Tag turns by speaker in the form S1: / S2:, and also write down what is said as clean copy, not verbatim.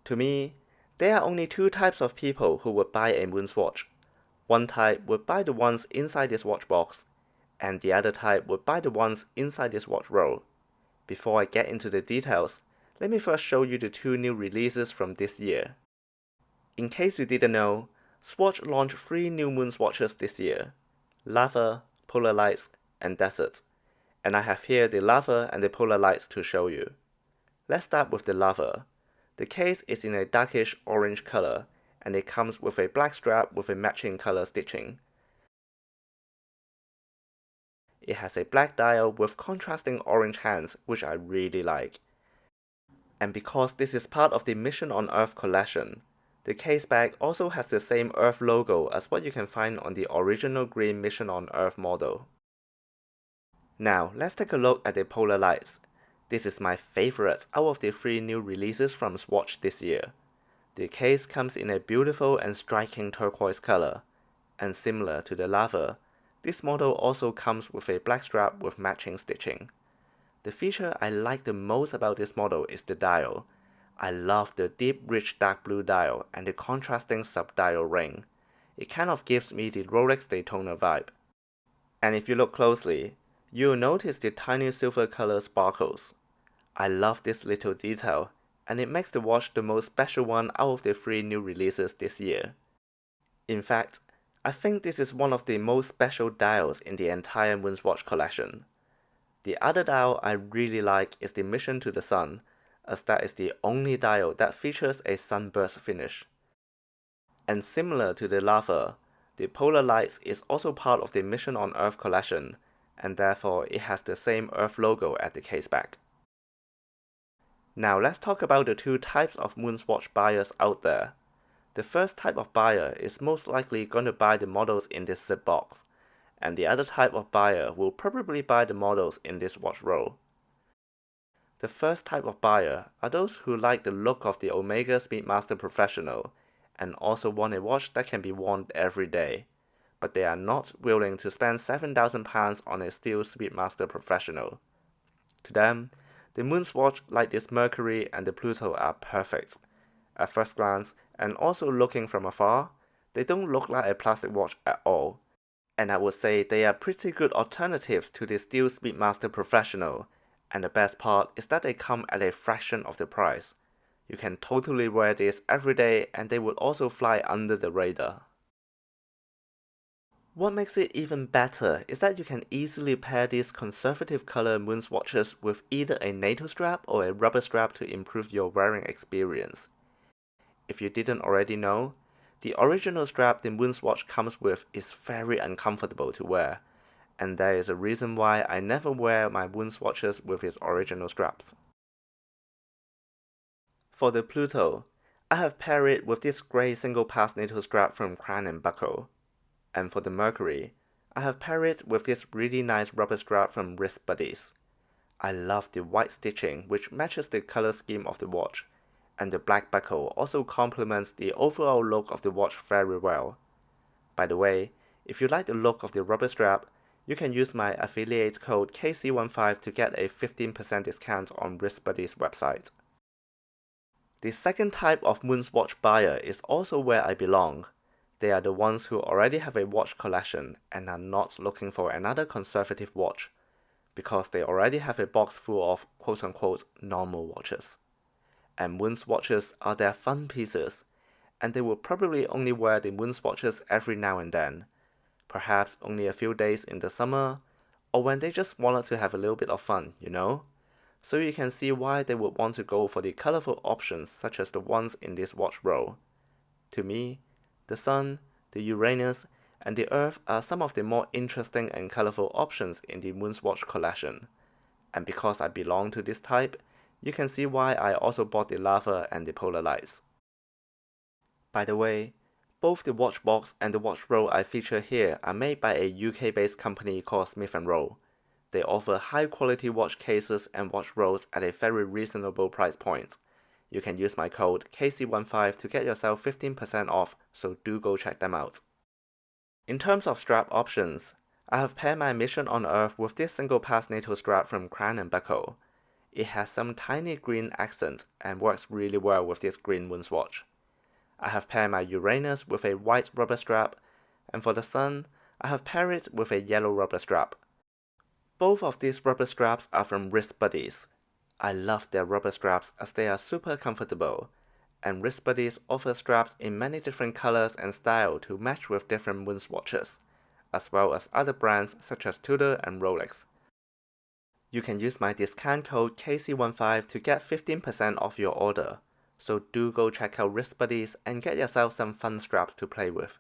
S1: To me, there are only two types of people who would buy a MoonSwatch. One type would buy the ones inside this watch box, and the other type would buy the ones inside this watch roll. Before I get into the details, let me first show you the two new releases from this year. In case you didn't know, Swatch launched 3 new MoonSwatches this year: Lava, Polar Lights, and Desert, and I have here the Lava and the Polar Lights to show you. Let's start with the Lava. The case is in a darkish orange color, and it comes with a black strap with a matching color stitching. It has a black dial with contrasting orange hands, which I really like. And because this is part of the Mission on Earth collection, the case back also has the same Earth logo as what you can find on the original green Mission on Earth model. Now, let's take a look at the Polar Lights. This is my favorite out of the 3 new releases from Swatch this year. The case comes in a beautiful and striking turquoise color, and similar to the Lava, this model also comes with a black strap with matching stitching. The feature I like the most about this model is the dial. I love the deep rich dark blue dial and the contrasting sub-dial ring. It kind of gives me the Rolex Daytona vibe. And if you look closely, you'll notice the tiny silver color sparkles. I love this little detail, and it makes the watch the most special one out of the 3 new releases this year. In fact, I think this is one of the most special dials in the entire MoonSwatch collection. The other dial I really like is the Mission to the Sun, as that is the only dial that features a sunburst finish. And similar to the Lava, the Polar Lights is also part of the Mission on Earth collection, and therefore it has the same Earth logo at the case back. Now let's talk about the 2 types of MoonSwatch buyers out there. The first type of buyer is most likely going to buy the models in this zip box, and the other type of buyer will probably buy the models in this watch roll. The first type of buyer are those who like the look of the Omega Speedmaster Professional and also want a watch that can be worn every day, but they are not willing to spend £7,000 on a steel Speedmaster Professional. To them, the MoonSwatch like this Mercury and the Pluto are perfect. At first glance, and also looking from afar, they don't look like a plastic watch at all, and I would say they are pretty good alternatives to the steel Speedmaster Professional, and the best part is that they come at a fraction of the price. You can totally wear this every day and they will also fly under the radar. What makes it even better is that you can easily pair these conservative color MoonSwatches with either a NATO strap or a rubber strap to improve your wearing experience. If you didn't already know, the original strap the MoonSwatch comes with is very uncomfortable to wear, and there is a reason why I never wear my MoonSwatches with its original straps. For the Pluto, I have paired it with this grey single pass NATO strap from Crown & Buckle. And for the Mercury, I have paired it with this really nice rubber strap from Wrist Buddies. I love the white stitching which matches the color scheme of the watch, and the black buckle also complements the overall look of the watch very well. By the way, if you like the look of the rubber strap, you can use my affiliate code KC15 to get a 15% discount on Wrist Buddies website. The second type of MoonSwatch buyer is also where I belong. They are the ones who already have a watch collection and are not looking for another conservative watch, because they already have a box full of quote-unquote normal watches. And MoonSwatches are their fun pieces, and they will probably only wear the MoonSwatches every now and then, perhaps only a few days in the summer, or when they just wanted to have a little bit of fun, you know? So you can see why they would want to go for the colorful options such as the ones in this watch roll. To me, the Sun, the Uranus, and the Earth are some of the more interesting and colorful options in the MoonSwatch collection. And because I belong to this type, you can see why I also bought the Lava and the Polar Lights. By the way, both the watch box and the watch roll I feature here are made by a UK-based company called Smith & Rowe. They offer high-quality watch cases and watch rolls at a very reasonable price point. You can use my code KC15 to get yourself 15% off, so do go check them out. In terms of strap options, I have paired my Mission on Earth with this single pass NATO strap from Crown & Buckle. It has some tiny green accent and works really well with this green MoonSwatch. I have paired my Uranus with a white rubber strap, and for the Sun, I have paired it with a yellow rubber strap. Both of these rubber straps are from Wrist Buddies. I love their rubber straps as they are super comfortable, and Wrist Buddies offer straps in many different colors and styles to match with different MoonSwatches, as well as other brands such as Tudor and Rolex. You can use my discount code KC15 to get 15% off your order, so do go check out Wrist Buddies and get yourself some fun straps to play with.